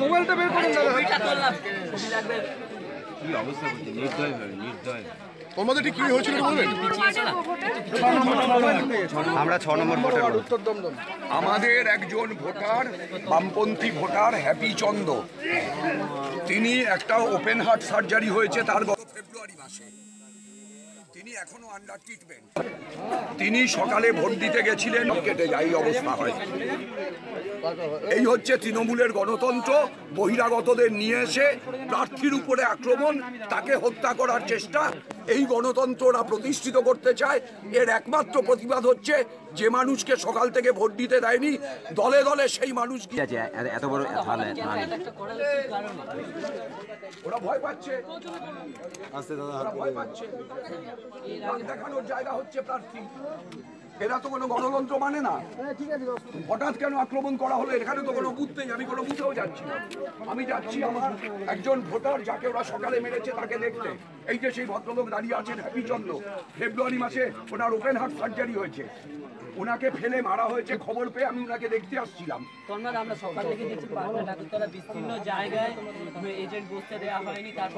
মোবাইলটা বের করুন দাদা। কি অবস্থা করছে? নির্দয় ভাবে নির্দয়। তোমাদের ঠিক কি হয়েছিল বলবেন? আমরা 6 নম্বর ভোটার। উত্তর দমদম। আমাদের একজন ভোটার, বামপন্থী ভোটার হ্যাপি চন্দ, তিনি একটা ওপেন হার্ট সার্জারি হয়েছে তার গত ফেব্রুয়ারি মাসে। তিনি এখনো আন্ডার ট্রিটমেন্ট। তিনি সকালে ভোট দিতে গেছিলেন, কেটে যায় এই অবস্থা হয়। এই হচ্ছে তৃণমূলের গণতন্ত্র। বহিরাগতদের নিয়ে এসে প্রার্থীর উপরে আক্রমণ, তাকে হত্যা করার চেষ্টা। এই গণতন্ত্র ওরা প্রতিষ্ঠিত করতে চায়। এর একমাত্র প্রতিবাদ হচ্ছে যে মানুষকে সকাল থেকে ভোট দিতে দেয়নি, দলে দলে সেই মানুষ এত বড় ওরা ভয় পাচ্ছে। ওরা ভয় পাচ্ছে। দেখানোর জায়গা হচ্ছে প্রার্থী। এরা তো কোনো গণতন্ত্র মানে না। হঠাৎ কেন আক্রমণ করা হলো? এখানে তো কোনো বুথ নেই, আমি কোনো বুথেও যাচ্ছি না। আমি যাচ্ছি আমার একজন ভোটার যাকে ওরা সকালে মেরেছে তাকে দেখতে। এই যে সেই ভদ্রলোক দাঁড়িয়ে আছেন হ্যাপি চন্দ্র, ফেব্রুয়ারি মাসে ওনার ওপেন হার্ট সার্জারি হয়েছে, ওনাকে ফেলে মারা হয়েছে। খবর পেয়ে আমি ওনাকে দেখতে আসছিলাম। আমরা সকাল থেকে দেখছি বিস্তীর্ণ জায়গায় এজেন্ট বসতে দেওয়া হয়নি। তারপর